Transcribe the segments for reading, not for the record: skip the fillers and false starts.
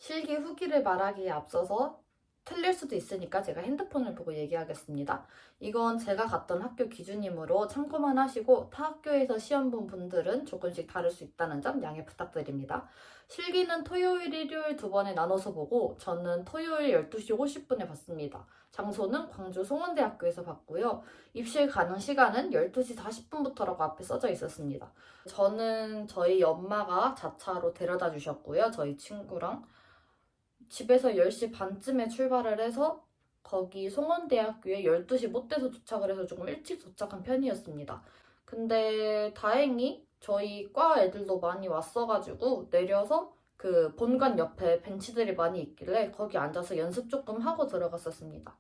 실기 후기를 말하기에 앞서서 틀릴 수도 있으니까 제가 핸드폰을 보고 얘기하겠습니다. 이건 제가 갔던 학교 기준이므로 참고만 하시고 타 학교에서 시험 본 분들은 조금씩 다를 수 있다는 점 양해 부탁드립니다. 실기는 토요일, 일요일 두 번에 나눠서 보고 저는 토요일 12시 50분에 봤습니다. 장소는 광주 송원대학교에서 봤고요. 입실 가능 시간은 12시 40분부터라고 앞에 써져 있었습니다. 저는 저희 엄마가 자차로 데려다 주셨고요. 저희 친구랑. 집에서 10시 반쯤에 출발을 해서 거기 송원대학교에 12시 못 돼서 도착을 해서 조금 일찍 도착한 편이었습니다. 근데 다행히 저희 과 애들도 많이 왔어가지고 내려서 그 본관 옆에 벤치들이 많이 있길래 거기 앉아서 연습 조금 하고 들어갔었습니다.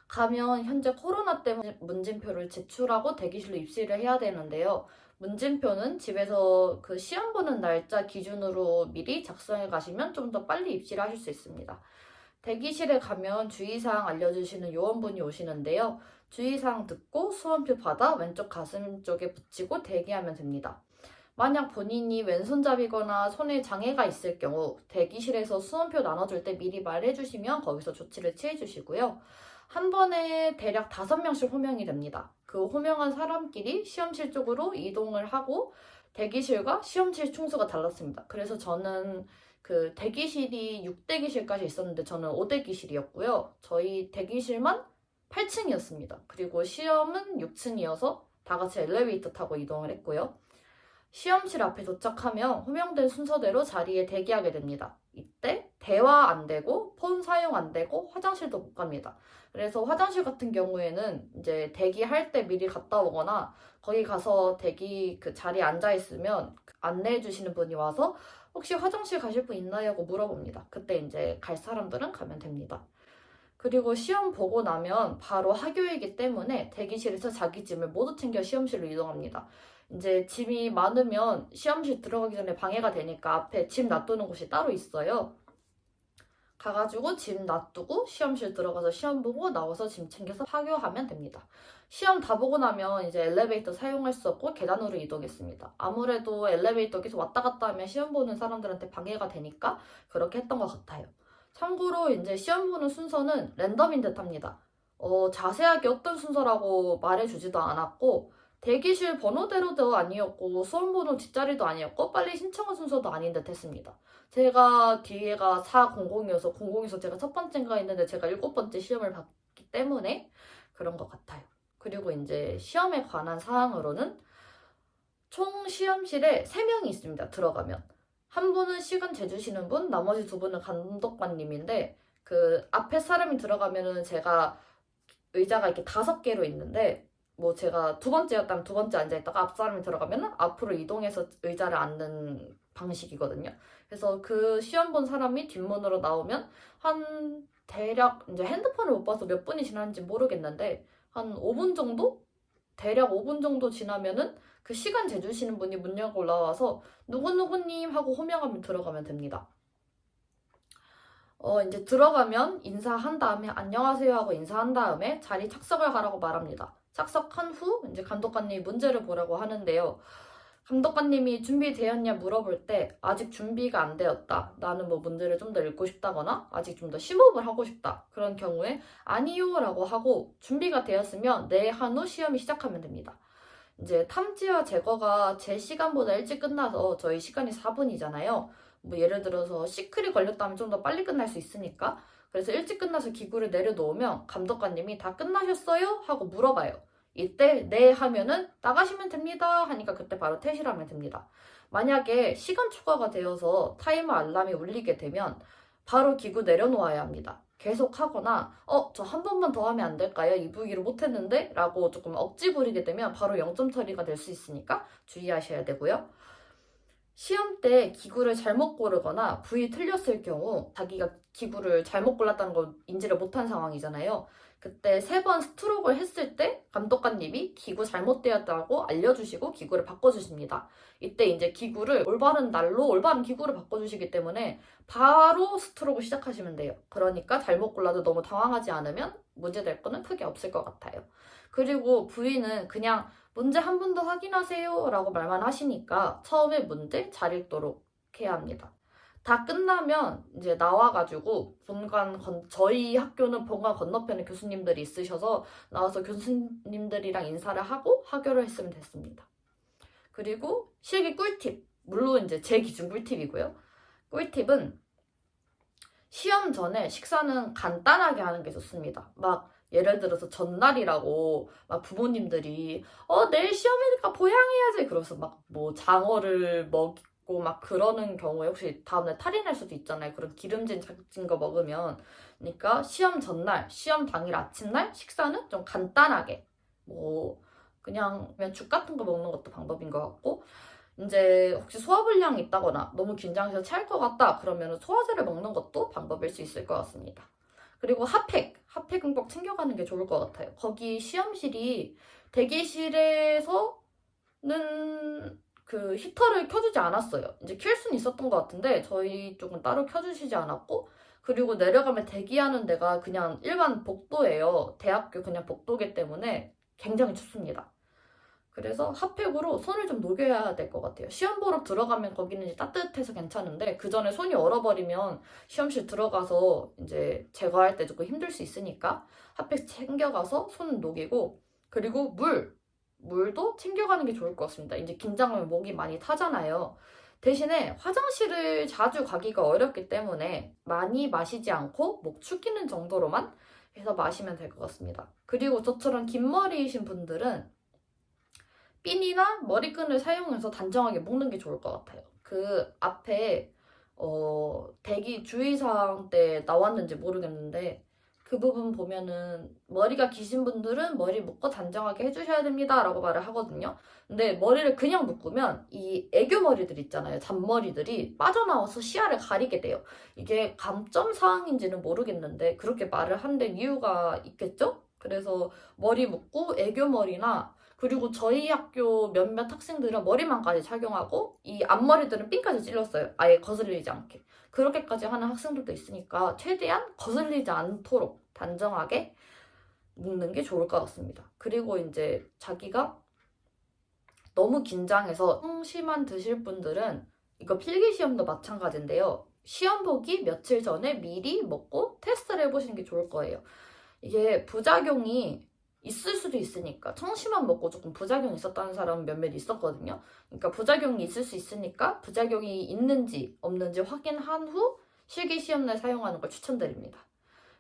가면 현재 코로나 때문에 문진표를 제출하고 대기실로 입실을 해야 되는데요. 문진표는 집에서 그 시험 보는 날짜 기준으로 미리 작성해 가시면 좀 더 빨리 입실을 하실 수 있습니다. 대기실에 가면 주의사항 알려주시는 요원분이 오시는데요. 주의사항 듣고 수험표 받아 왼쪽 가슴 쪽에 붙이고 대기하면 됩니다. 만약 본인이 왼손잡이거나 손에 장애가 있을 경우 대기실에서 수험표 나눠줄 때 미리 말해주시면 거기서 조치를 취해주시고요. 한 번에 대략 5명씩 호명이 됩니다. 그 호명한 사람끼리 시험실 쪽으로 이동을 하고 대기실과 시험실 충수가 달랐습니다. 그래서 저는 그 대기실이 6대기실까지 있었는데 저는 5대기실이었고요. 저희 대기실만 8층이었습니다. 그리고 시험은 6층이어서 다 같이 엘리베이터 타고 이동을 했고요. 시험실 앞에 도착하면 호명된 순서대로 자리에 대기하게 됩니다. 이때 대화 안 되고 폰 사용 안 되고 화장실도 못 갑니다. 그래서 화장실 같은 경우에는 이제 대기할 때 미리 갔다 오거나 거기 가서 대기 그 자리에 앉아 있으면 안내해 주시는 분이 와서 혹시 화장실 가실 분 있나요? 하고 물어봅니다. 그때 이제 갈 사람들은 가면 됩니다. 그리고 시험 보고 나면 바로 하교이기 때문에 대기실에서 자기 짐을 모두 챙겨 시험실로 이동합니다. 이제 짐이 많으면 시험실 들어가기 전에 방해가 되니까 앞에 짐 놔두는 곳이 따로 있어요. 가가지고 짐 놔두고 시험실 들어가서 시험 보고 나와서 짐 챙겨서 하교하면 됩니다. 시험 다 보고 나면 이제 엘리베이터 사용할 수 없고 계단으로 이동했습니다. 아무래도 엘리베이터 계속 왔다 갔다 하면 시험 보는 사람들한테 방해가 되니까 그렇게 했던 것 같아요. 참고로 이제 시험 보는 순서는 랜덤인 듯 합니다. 자세하게 어떤 순서라고 말해주지도 않았고 대기실 번호대로도 아니었고 수험번호 뒷자리도 아니었고 빨리 신청한 순서도 아닌 듯 했습니다. 제가 뒤에가 400이어서 00에서 제가 첫 번째인가 했는데 제가 7번째 시험을 봤기 때문에 그런 것 같아요. 그리고 이제 시험에 관한 사항으로는 총 시험실에 3명이 있습니다. 들어가면. 한 분은 시간 재주시는 분, 나머지 두 분은 감독관님인데 그 앞에 사람이 들어가면은 제가 의자가 이렇게 5개로 있는데 뭐 제가 두 번째였다면 두 번째 앉아있다가 앞 사람이 들어가면은 앞으로 이동해서 의자를 앉는 방식이거든요. 그래서 그 시험 본 사람이 뒷문으로 나오면 한 대략 이제 핸드폰을 못 봐서 몇 분이 지났는지 모르겠는데 한 5분 정도? 대략 5분 정도 지나면은 그 시간 재주시는 분이 문 열고 올라와서 누구누구님 하고 호명하면 들어가면 됩니다. 이제 들어가면 인사한 다음에 안녕하세요 하고 인사한 다음에 자리 착석을 하라고 말합니다. 착석한 후 이제 감독관님이 문제를 보라고 하는데요. 감독관님이 준비되었냐 물어볼 때 아직 준비가 안 되었다. 나는 뭐 문제를 좀 더 읽고 싶다거나 아직 좀 더 심호흡을 하고 싶다. 그런 경우에 아니요 라고 하고 준비가 되었으면 네 한 후 시험이 시작하면 됩니다. 이제 탐지와 제거가 제 시간보다 일찍 끝나서 저희 시간이 4분이잖아요. 뭐 예를 들어서 시클이 걸렸다면 좀 더 빨리 끝날 수 있으니까. 그래서 일찍 끝나서 기구를 내려놓으면 감독관님이 다 끝나셨어요? 하고 물어봐요. 이때 네 하면은 나가시면 됩니다 하니까 그때 바로 퇴실 하면 됩니다. 만약에 시간 초과가 되어서 타이머 알람이 울리게 되면 바로 기구 내려놓아야 합니다. 계속 하거나 저 한 번만 더 하면 안 될까요? 이 부위를 못했는데? 라고 조금 억지 부리게 되면 바로 0점 처리가 될 수 있으니까 주의하셔야 되고요. 시험 때 기구를 잘못 고르거나 부위 틀렸을 경우 자기가 기구를 잘못 골랐다는 걸 인지를 못한 상황이잖아요. 그때 3번 스트로크를 했을 때 감독관님이 기구 잘못되었다고 알려주시고 기구를 바꿔주십니다. 이때 이제 기구를 올바른 날로 올바른 기구를 바꿔주시기 때문에 바로 스트로크 시작하시면 돼요. 그러니까 잘못 골라도 너무 당황하지 않으면 문제될 거는 크게 없을 것 같아요. 그리고 부위는 그냥 문제 한 번 더 확인하세요 라고 말만 하시니까 처음에 문제 잘 읽도록 해야 합니다. 다 끝나면 이제 나와가지고 저희 학교는 본관 건너편에 교수님들이 있으셔서 나와서 교수님들이랑 인사를 하고 하교를 했으면 됐습니다. 그리고 실기 꿀팁. 물론 이제 제 기준 꿀팁이고요. 꿀팁은 시험 전에 식사는 간단하게 하는 게 좋습니다. 막 예를 들어서 전날이라고 막 부모님들이 내일 시험이니까 보양해야지 그러면서 막 뭐 장어를 먹고 막 그러는 경우에 혹시 다음날 탈이 날 수도 있잖아요. 그런 기름진 자극진 거 먹으면. 그러니까 시험 전날, 시험 당일 아침날 식사는 좀 간단하게 뭐 그냥 죽 같은 거 먹는 것도 방법인 것 같고, 이제 혹시 소화불량이 있다거나 너무 긴장해서 체할 것 같다 그러면 소화제를 먹는 것도 방법일 수 있을 것 같습니다. 그리고 핫팩은 꼭 챙겨가는 게 좋을 것 같아요. 거기 시험실이 대기실에서는 그 히터를 켜주지 않았어요. 이제 켤 수는 있었던 것 같은데 저희 쪽은 따로 켜주시지 않았고, 그리고 내려가면 대기하는 데가 그냥 일반 복도예요. 대학교 그냥 복도기 때문에 굉장히 춥습니다. 그래서 핫팩으로 손을 좀 녹여야 될 것 같아요. 시험 보러 들어가면 거기는 이제 따뜻해서 괜찮은데 그 전에 손이 얼어버리면 시험실 들어가서 이제 제거할 때 조금 힘들 수 있으니까 핫팩 챙겨가서 손 녹이고, 그리고 물도 챙겨가는 게 좋을 것 같습니다. 이제 긴장하면 목이 많이 타잖아요. 대신에 화장실을 자주 가기가 어렵기 때문에 많이 마시지 않고 목 축이는 정도로만 해서 마시면 될 것 같습니다. 그리고 저처럼 긴 머리이신 분들은 핀이나 머리끈을 사용해서 단정하게 묶는 게 좋을 것 같아요. 그 앞에 대기 주의사항 때 나왔는지 모르겠는데 그 부분 보면은 머리가 기신 분들은 머리 묶어 단정하게 해주셔야 됩니다 라고 말을 하거든요. 근데 머리를 그냥 묶으면 이 애교 머리들 있잖아요. 잔머리들이 빠져나와서 시야를 가리게 돼요. 이게 감점 사항인지는 모르겠는데 그렇게 말을 한데 이유가 있겠죠? 그래서 머리 묶고 애교 머리나, 그리고 저희 학교 몇몇 학생들은 머리만까지 착용하고 이 앞머리들은 핀까지 찔렀어요. 아예 거슬리지 않게. 그렇게까지 하는 학생들도 있으니까 최대한 거슬리지 않도록 단정하게 묶는 게 좋을 것 같습니다. 그리고 이제 자기가 너무 긴장해서 홍시만 드실 분들은 이거 필기시험도 마찬가지인데요. 시험 보기 며칠 전에 미리 먹고 테스트를 해보시는 게 좋을 거예요. 이게 부작용이 있을 수도 있으니까, 청심환 먹고 조금 부작용이 있었다는 사람은 몇몇 있었거든요. 그러니까 부작용이 있을 수 있으니까 부작용이 있는지 없는지 확인한 후 실기시험날 사용하는 걸 추천드립니다.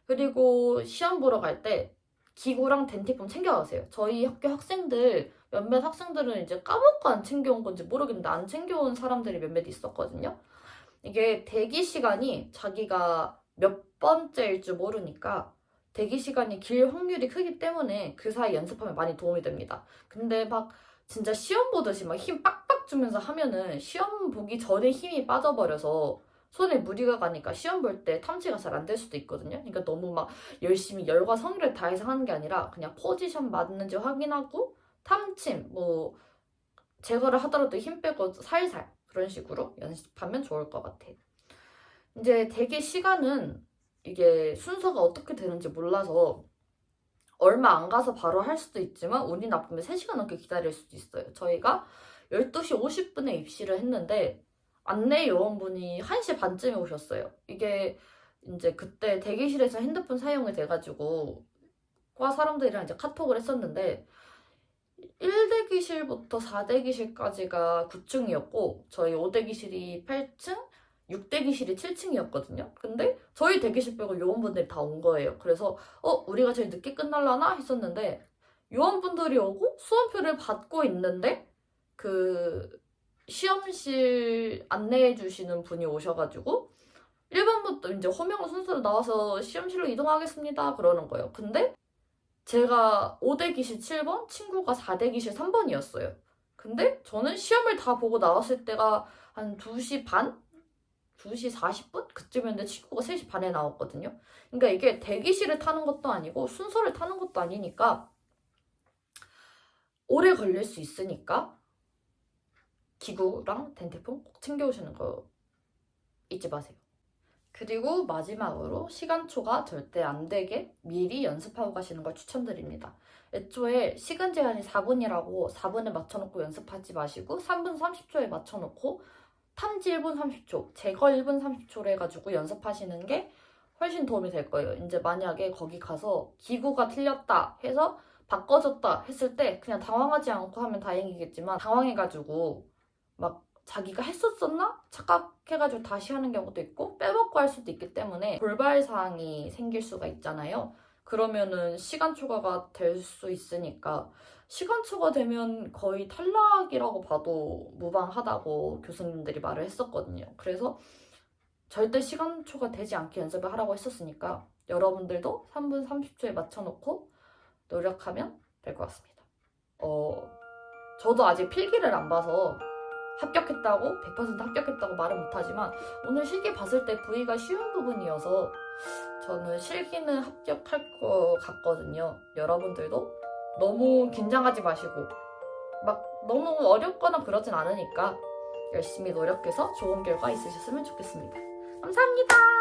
그리고 시험 보러 갈 때 기구랑 덴티폼 챙겨가세요. 저희 학교 학생들 몇몇 학생들은 이제 까먹고 안 챙겨온 건지 모르겠는데 안 챙겨온 사람들이 몇몇 있었거든요. 이게 대기 시간이 자기가 몇 번째일 줄 모르니까 대기 시간이 길 확률이 크기 때문에 그 사이 연습하면 많이 도움이 됩니다. 근데 막 진짜 시험 보듯이 막 힘 빡빡 주면서 하면은 시험 보기 전에 힘이 빠져버려서 손에 무리가 가니까 시험 볼 때 탐지가 잘 안 될 수도 있거든요. 그러니까 너무 막 열심히 열과 성의를 다해서 하는 게 아니라 그냥 포지션 맞는지 확인하고 탐침 뭐 제거를 하더라도 힘 빼고 살살 그런 식으로 연습하면 좋을 것 같아요. 이제 대기 시간은 이게 순서가 어떻게 되는지 몰라서 얼마 안 가서 바로 할 수도 있지만 운이 나쁘면 3시간 넘게 기다릴 수도 있어요. 저희가 12시 50분에 입시를 했는데 안내 요원분이 1시 반쯤에 오셨어요. 이게 이제 그때 대기실에서 핸드폰 사용이 돼가지고 과 사람들이랑 이제 카톡을 했었는데 1대기실부터 4대기실까지가 9층이었고 저희 5대기실이 8층, 6대기실이 7층이었거든요. 근데 저희 대기실 빼고 요원분들이 다 온 거예요. 그래서 우리가 제일 늦게 끝날라나 했었는데 요원분들이 오고 수험표를 받고 있는데 그 시험실 안내해 주시는 분이 오셔가지고 1번부터 이제 호명 순서로 나와서 시험실로 이동하겠습니다 그러는 거예요. 근데 제가 5대기실 7번, 친구가 4대기실 3번이었어요. 근데 저는 시험을 다 보고 나왔을 때가 한 2시 반? 2시 40분? 그쯤이었는데 친구가 3시 반에 나왔거든요. 그러니까 이게 대기실을 타는 것도 아니고 순서를 타는 것도 아니니까 오래 걸릴 수 있으니까 기구랑 덴티폼 꼭 챙겨오시는 거 잊지 마세요. 그리고 마지막으로 시간초가 절대 안 되게 미리 연습하고 가시는 걸 추천드립니다. 애초에 시간 제한이 4분이라고 4분에 맞춰놓고 연습하지 마시고 3분 30초에 맞춰놓고 탐지 1분 30초, 제거 1분 30초로 해가지고 연습하시는 게 훨씬 도움이 될 거예요. 이제 만약에 거기 가서 기구가 틀렸다 해서 바꿔줬다 했을 때 그냥 당황하지 않고 하면 다행이겠지만 당황해가지고 막 자기가 했었었나? 착각해가지고 다시 하는 경우도 있고 빼먹고 할 수도 있기 때문에 돌발사항이 생길 수가 있잖아요. 그러면은 시간 초과가 될 수 있으니까 시간 초과되면 거의 탈락이라고 봐도 무방하다고 교수님들이 말을 했었거든요. 그래서 절대 시간 초과되지 않게 연습을 하라고 했었으니까 여러분들도 3분 30초에 맞춰놓고 노력하면 될 것 같습니다. 저도 아직 필기를 안 봐서 합격했다고 100% 합격했다고 말은 못하지만 오늘 실기 봤을 때 V가 쉬운 부분이어서 저는 실기는 합격할 것 같거든요. 여러분들도 너무 긴장하지 마시고 막 너무 어렵거나 그러진 않으니까 열심히 노력해서 좋은 결과 있으셨으면 좋겠습니다. 감사합니다.